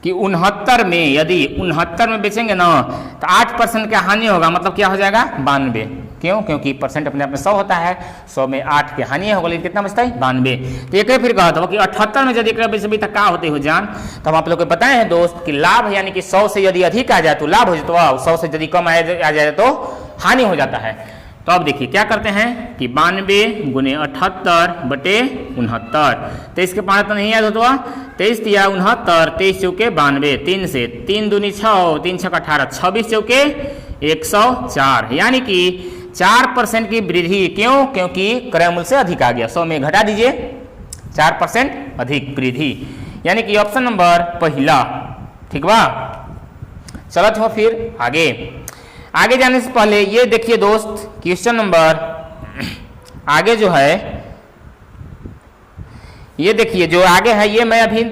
Speaker 1: कि 69 में, यदि 69 में बेचेंगे ना तो 8% का हानि होगा, मतलब क्या हो जाएगा 92। क्यों? क्योंकि परसेंट अपने आप में 100 होता है, 100 में 8 की हानि होगा, लेकिन कितना बचता है 92। तो एक फिर कहा था कि 78 में यदि एक तक का होते हो जान, तो हम आप लोग को बताए हैं दोस्त कि लाभ यानी कि 100 से यदि अधिक आ जाए तो लाभ हो जाता है, 100 से यदि कम आ जाए तो हानि हो जाता है। तो अब देखिए क्या करते हैं कि 92 गुने 78 बटे 69, 23 के 5 तो नहीं याद होता, 23 दिया 69, 23 चौके 92, 3 से 3 दूनी 6, 3 6 18, 26 चौके 104, यानी कि 4% की वृद्धि। क्यों? क्योंकि क्रय मूल्य से अधिक आ गया, 100 में घटा दीजिए 4% अधिक वृद्धि, यानी कि ऑप्शन नंबर पहला। ठीक बा, चलत हो फिर आगे। आगे जाने से पहले ये देखिए दोस्त, क्वेश्चन नंबर आगे जो है, ये देखिए जो आगे है ये मैं अभी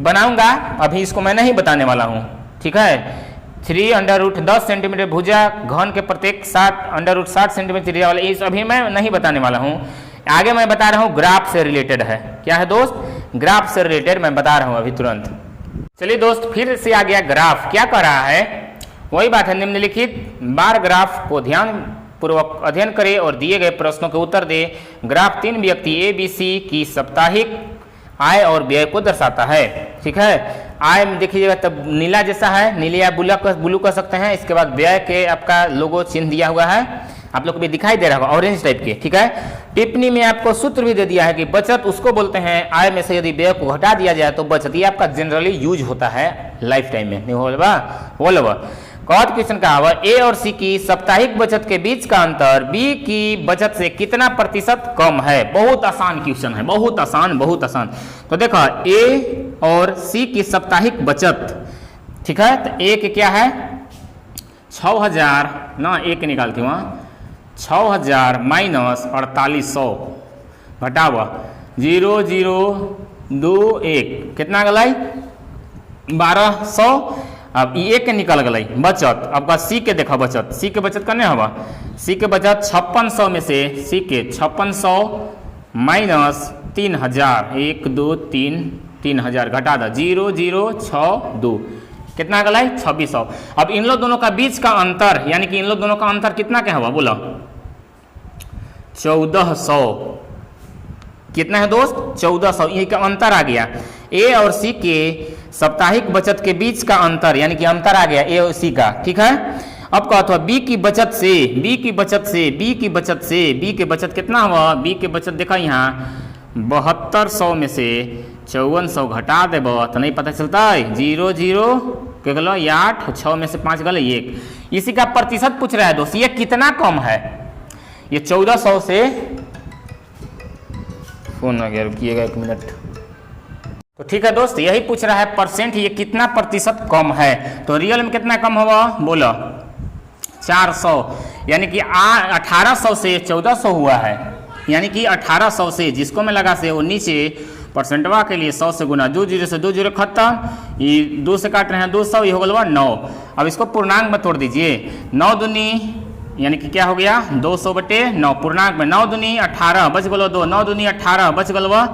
Speaker 1: बनाऊंगा, अभी इसको मैं नहीं बताने वाला हूं। ठीक है, 3√10 सेंटीमीटर भुजा घन के प्रत्येक 7√60 सेंटीमीटर त्रिज्या वाला, इस अभी मैं नहीं बताने वाला हूं। आगे मैं बता रहा हूं ग्राफ से रिलेटेड है। क्या है दोस्त? ग्राफ से रिलेटेड मैं बता रहा हूं अभी तुरंत। चलिए दोस्त, फिर से आ गया ग्राफ। क्या कर रहा है? वही बात है, निम्नलिखित बार ग्राफ को ध्यान पूर्वक अध्ययन करें और दिए गए प्रश्नों के उत्तर दे। ग्राफ 3 व्यक्ति ABC की साप्ताहिक आय और व्यय को दर्शाता है। ठीक है, आय में देखिएगा तब नीला जैसा है, नीले या ब्लू कर सकते हैं। इसके बाद व्यय के आपका लोगो चिन्ह दिया हुआ है, आप लोग को भी दिखाई दे रहा होगा ऑरेंज टाइप के। ठीक है, टिप्पणी में आपको सूत्र भी दे दिया है कि बचत उसको बोलते हैं आय में से यदि व्यय को घटा दिया जाए तो बचत। ये आपका जनरली यूज होता है लाइफ टाइम में, नहीं बोलबा। कौन क्वेश्चन का हुआ ए और सी की साप्ताहिक बचत के बीच का अंतर बी की बचत से कितना प्रतिशत कम है। बहुत आसान क्वेश्चन है, बहुत आसान, बहुत आसान। तो देखो ए और सी की साप्ताहिक बचत, ठीक है, तो ए के क्या है 6000 ना, एक निकालती हूँ 6000 माइनस 4800 घटावा 0021 कितना गलाई 1200। अब ये के निकल गई बचत। अब सी के देखा बचत, सी के बचत करने हवा, सी के बचत 5600 में से सी के 5600 माइनस 3000, 1 2 3 3000 घटा दो 0062 कितना गलाई 2600। अब इन लोग दोनों का बीच का अंतर, यानी कि इन लोग दोनों का अंतर कितना क्या हुआ बोलो 1400। कितना है दोस्त 1400, ये का अंतर आ गया। ए और सी के साप्ताहिक बचत के बीच का अंतर, यानी कि अंतर आ गया ए और सी का। ठीक है, अब कहा था बी की बचत से, बी की बचत से, बी की बचत से, बी के बचत कितना हुआ, बी के बचत देखा यहाँ 7200 में से 5400 घटा देब तो नहीं पता चलता है 00 के गलो 8, 6 में से 5 गले 1। इसी का प्रतिशत पूछ रहा है दोस्त, ये कितना कम है, ये 1400 से, फोन आ गया रुकिएगा 1 मिनट। तो ठीक है दोस्त, यही पूछ रहा है परसेंट, ये कितना प्रतिशत कम है। तो रियल में कितना कम होगा बोलो 400, यानी कि 1800 से 1400 हुआ है, यानी कि 1800 से जिसको मैं लगा से वो नीचे परसेंटवा के लिए 100 से गुना, 2 0 से 2 0 खत्म, ये 2 से काट रहे हैं 200, ये हो गया 9। अब इसको पूर्णांक में तोड़ दीजिए, 9 दूनी यानी कि क्या हो गया 200/9, पूर्णांक में 9 दूनी 18 बच गलो 2, 9 दूनी 18 बच गलो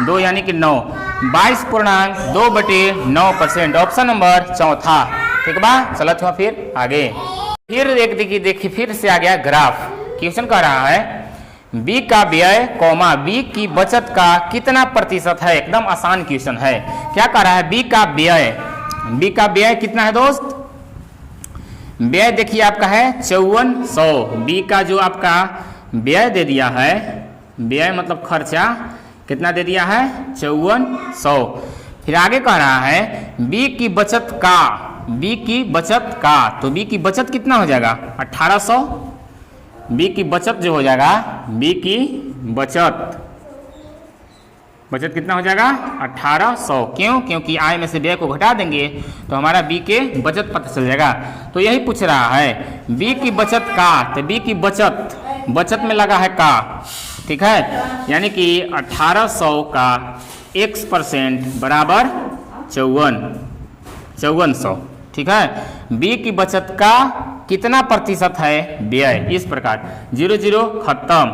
Speaker 1: 2, यानी कि 9, 22.2/9%। ऑप्शन नंबर चौथा। ठीक बा, चलत हुआ फिर आगे। फिर एक देखिए फिर से आ गया ग्राफ। क्वेश्चन कह रहा है बी का व्यय कौमा बी की बचत का कितना प्रतिशत है। एकदम आसान क्वेश्चन है। क्या कह रहा है बी का व्यय कितना है दोस्त, व्यय देखिए आपका है 5400। बी का जो आपका व्यय दे दिया है, व्यय मतलब खर्चा कितना दे दिया है 5400। फिर आगे कह रहा है बी की बचत का, बी की बचत का, तो बी की बचत कितना हो जाएगा 1800। बी की बचत जो हो जाएगा, बी की बचत बचत कितना हो जाएगा 1800। क्यों? क्योंकि आय में से व्यय को घटा देंगे तो हमारा बी के बचत पता चल जाएगा। तो यही पूछ रहा है बी की बचत का, तो बी की बचत में लगा है का, ठीक है, यानी कि 1800 का x% बराबर 5400, ठीक है। बी की बचत का कितना प्रतिशत है व्यय, इस प्रकार 0 खत्म,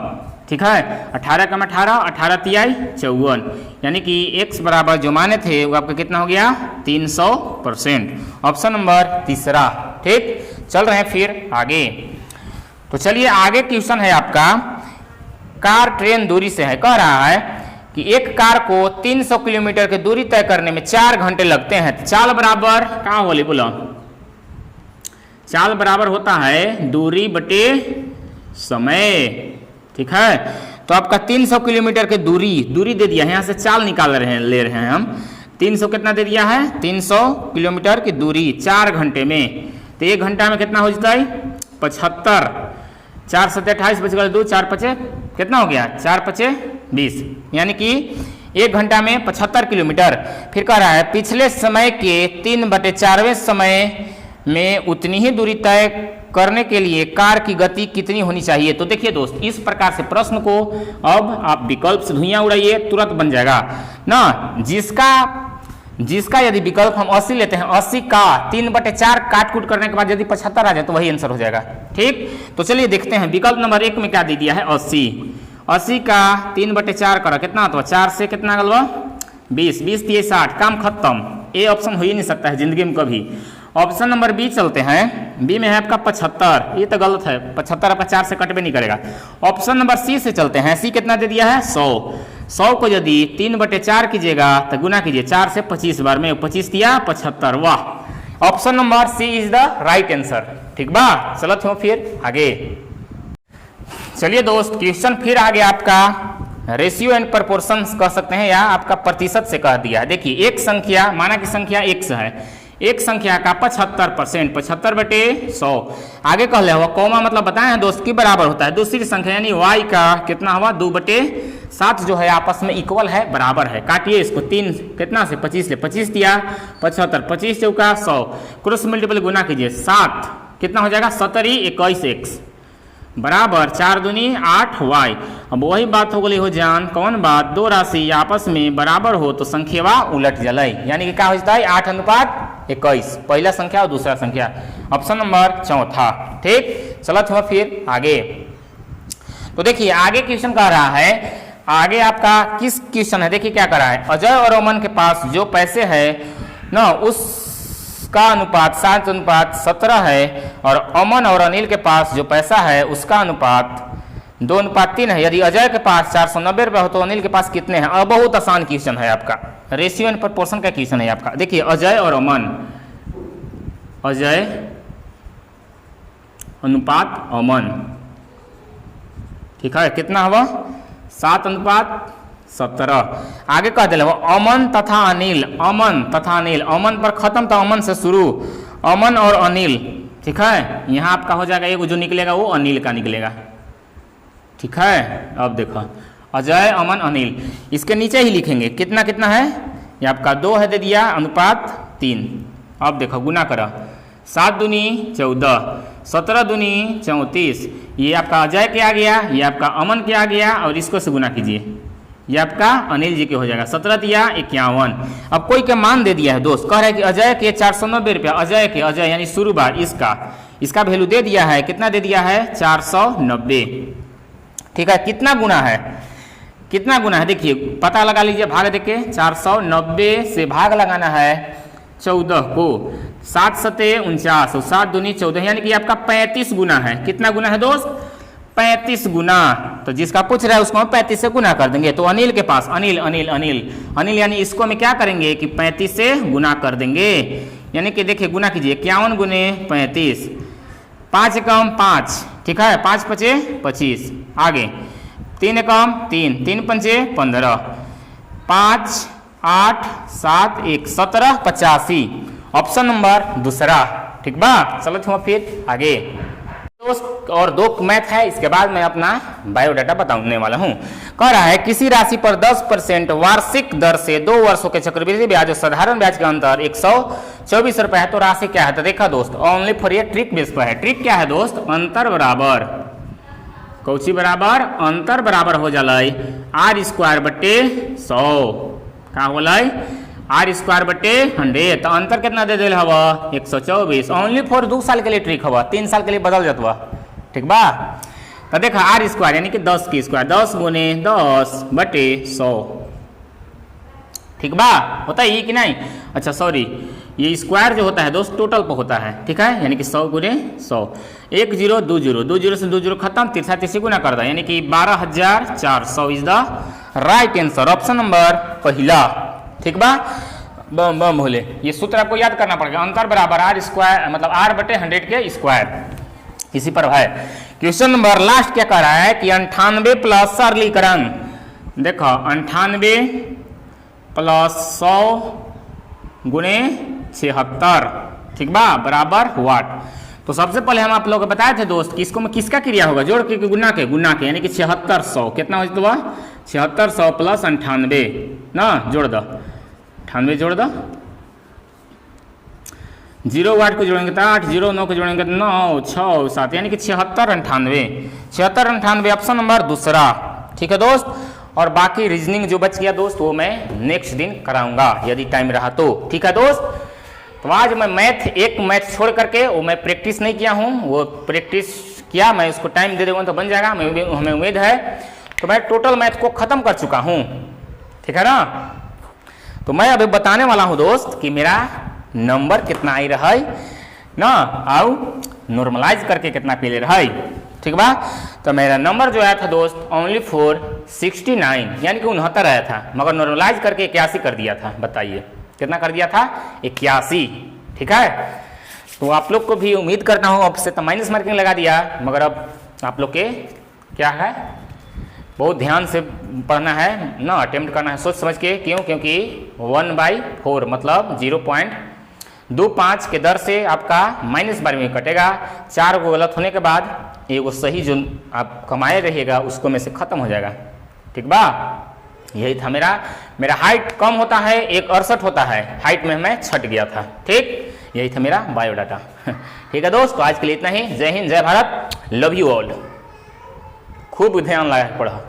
Speaker 1: ठीक है। 18 कम 18, 18 तिहाई 54, यानी कि x बराबर जो माने थे वो आपका कितना हो गया 300%। ऑप्शन नंबर तीसरा, ठीक। चल रहे हैं फिर आगे। तो चलिए आगे क्वेश्चन है आपका कार ट्रेन दूरी से है। कह रहा है कि एक कार को 300 किलोमीटर की दूरी तय करने में 4 घंटे लगते हैं। चाल बराबर कहाँ बोले बोलो, चाल बराबर होता है दूरी बटे समय, ठीक है। तो आपका 300 किलोमीटर की दूरी दे दिया है, यहाँ से चाल निकाल रहे हैं, ले रहे हैं हम। 300 कितना दे दिया है 300 किलोमीटर की दूरी 4 घंटे में, तो 1 घंटा में कितना हो जाता है 75। 4 7 28 बच गए 2, 4 5 कितना हो गया 4 5 20, यानी कि 1 घंटा में 75 किलोमीटर। फिर कह रहा है पिछले समय के 3/4वें समय में उतनी ही दूरी तय करने के लिए कार की गति कितनी होनी चाहिए। तो देखिए दोस्त, इस प्रकार से प्रश्न को अब आप विकल्प से धुइयां उड़ाइए, तुरंत बन जाएगा ना। जिसका यदि विकल्प हम 80 लेते हैं, 80 का 3/4 काट कूट करने के बाद यदि 75 आ जाए तो वही आंसर हो जाएगा, ठीक। तो चलिए देखते हैं विकल्प नंबर 1 में क्या दे दिया है 80 का 3/4 करा कितना, तो 4 से कितना गलवा 20, 20 3 60, काम खत्म। ए ऑप्शन हो ही नहीं सकता है जिंदगी में कभी। ऑप्शन नंबर बी चलते हैं, बी में है आपका 75, ये तो गलत है, 75 आपका 4 से कट भी नहीं करेगा। ऑप्शन नंबर सी से चलते हैं, सी कितना दे दिया है 100 को यदि 3/4 कीजिएगा तो गुना कीजिए 4 से 25 बार में, 25 दिया 75, वाह। Option number C is the right answer, ठीक बा। चलत हो फिर आगे। चलिए दोस्त क्वेश्चन फिर आगे आपका रेशियो एंड प्रोपोर्शन कह सकते हैं या आपका प्रतिशत से कह दिया है। देखिए एक संख्या, माना कि संख्या x है, एक संख्या का 75%, 75/100, आगे कह ले हुआ कौमा मतलब बताए हैं दोस्त की बराबर होता है दूसरी संख्या यानी y का कितना हुआ 2/7 जो है आपस में इक्वल है, बराबर है। काटिए इसको 3 कितना से 25 से 25 दिया 75, 25 चौका 100, क्रॉस मल्टीपल गुना कीजिए 7 कितना हो जाएगा 70 21x बराबर 4 दूनी 8y। अब वही बात हो गई हो जान, कौन बात, दो राशि आपस में बराबर हो तो संख्या उलट जलाई, यानी कि क्या हो जाता है 8:21, पहला संख्या और दूसरा संख्या। ऑप्शन नंबर चौथा, ठीक। चलत हुआ फिर आगे। तो देखिए आगे क्वेश्चन कह रहा है, आगे आपका किस क्वेश्चन है, देखिए क्या कर रहा है, अजय और अमन के पास जो पैसे है ना उसका अनुपात 7:17 है, और अमन और अनिल के पास जो पैसा है उसका अनुपात 2:3 है। यदि अजय के पास 490 रुपये हो तो अनिल के पास कितने हैं। अब बहुत आसान क्वेश्चन है आपका, रेशियो एंड प्रोपोर्शन का क्वेश्चन है आपका। देखिए अजय और अमन, अजय अनुपात अमन, ठीक है, कितना हुआ 7:17। आगे कह दिले अमन तथा अनिल, अमन तथा अनिल, अमन पर खत्म तो अमन से शुरू, अमन और अनिल, ठीक है। यहाँ आपका हो जाएगा एक जो निकलेगा वो अनिल का निकलेगा, ठीक है। अब देखो अजय अमन अनिल, इसके नीचे ही लिखेंगे कितना कितना है, ये आपका 2 है दे दिया अनुपात 3। अब देखो गुना करो 7 दूनी 14, 17 दूनी 34, ये आपका अजय के आ गया, ये आपका अमन के आ गया, और इसको से गुना कीजिए ये आपका अनिल जी के हो जाएगा 17 दिया 51। अब कोई के मान दे दिया है दोस्त, कह रहा है कि अजय के 490 रुपया, अजय के, अजय यानी शुरू बार इसका वैल्यू दे दिया है, कितना दे दिया है 490, ठीक है। कितना गुना है, कितना गुना है देखिए पता लगा लीजिए, भाग देके 490 से भाग लगाना है 14 को, 7 7 49 और 7 दूनी 14, यानी कि आपका 35 गुना है। कितना गुना है दोस्त 35 गुना। तो जिसका पूछ रहा है उसको हम 35 से गुना कर देंगे। तो अनिल के पास अनिल अनिल अनिल अनिल यानी इसको में क्या करेंगे कि 35 से गुना कर देंगे, यानी कि देखिए गुना कीजिए 51 गुने 35, 5 कम 5, ठीक है, 5 5 25, आगे 3 कम 3, 3 5 15, 5 8 7 1 17 85। ऑप्शन नंबर दूसरा, ठीक बा। चलो फिर आगे। दोस्त और 2 मैथ है, इसके बाद मैं अपना बायोडाटा बताने वाला हूं। कह रहा है किसी राशि पर 10% वार्षिक दर से 2 वर्षों के चक्रवृद्धि ब्याज और साधारण ब्याज का अंतर 124 रुपए है, तो राशि क्या है? तो देखा दोस्त, ओनली फॉर ये ट्रिक बेस पर है। ट्रिक क्या है दोस्त? अंतर बराबर कौची बराबर? अंतर बराबर हो जाए r² बटे 100 का होला r² बटे 100, तो अंतर कितना दे दिल हवा? 124। ओनली फॉर 2 साल के लिए ट्रिक हवा, 3 साल के लिए बदल जात बा, ठीक बा। तो देखा r² यानी कि 10 की स्क्वायर, 10 गुने 10 बटे 100, ठीक बा। होता है ये कि नहीं? अच्छा सॉरी, ये स्क्वायर जो होता है दोस्त टोटल पर होता है, ठीक है, यानी कि 100 गुने 100, 1 0 2 0, 2 0 से 2 0 खत्म, 3 गुना कर दो, यानी कि 12,400 is the right answer, option number पहला, ठीक बा। बम बम भोले, ये सूत्र आपको याद करना पड़ेगा, अंतर बराबर r² मतलब r बटे 100 के स्क्वायर, इसी पर है। क्वेश्चन नंबर लास्ट क्या कह रहा है कि 98 प्लस सरलीकरण, देखो 98 प्लस 100 गुने 76, ठीक बा, बराबर वाट। तो सबसे पहले हम आप लोगों को बताए थे दोस्त कि इसको में किसका क्रिया होगा? जोड़ के गुना के, यानी कि 7600 कितना हो जाता? 7600 प्लस 98 ना, जोड़ दो 98 जोड़ दो, 0 वाट को जोड़ेंगे तो 8, 0 9 को जोड़ेंगे तो 9 6 7, यानी कि 76 98, 76 98 ऑप्शन नंबर दूसरा, ठीक है दोस्त। और बाकी रीजनिंग जो बच गया दोस्त वो मैं नेक्स्ट दिन कराऊंगा यदि टाइम रहा तो, ठीक है दोस्त। तो आज मैं एक मैथ छोड़ करके वो मैं प्रैक्टिस नहीं किया हूँ, वो प्रैक्टिस किया, मैं उसको टाइम दे दूंगा तो बन जाएगा, हमें उम्मीद है। तो मैं टोटल मैथ को खत्म कर चुका हूँ, ठीक है ना। तो मैं अभी बताने वाला हूँ दोस्त कि मेरा नंबर कितना आई रहा ना, आओ नॉर्मलाइज करके कितना पीले रहा, ठीक बा। तो मेरा नंबर जो आया था दोस्त ओनली फॉर 69, यानी कि 69 आया था, मगर नॉर्मलाइज करके 81 कर दिया था। बताइए कितना कर दिया था? 81, ठीक है। तो आप लोग को भी उम्मीद करता हूँ अब से तो माइनस मार्किंग लगा दिया, मगर अब आप लोग के क्या है, बहुत ध्यान से पढ़ना है ना, अटेम्प्ट करना है सोच समझ के। क्यों? क्योंकि 1/4 मतलब 0.25 के दर से आपका -12 में कटेगा। 4 को गलत होने के बाद एगो सही जो आप कमाए रहिएगा उसको में से खत्म हो जाएगा, ठीक बा। यही था मेरा हाइट कम होता है, 1.68 होता है, हाइट में मैं छट गया था, ठीक। यही था मेरा बायोडाटा, ठीक है दोस्त। तो आज के लिए इतना ही। जय हिंद, जय भारत, लव यू ऑल। खूब ध्यान लगा पढ़ा।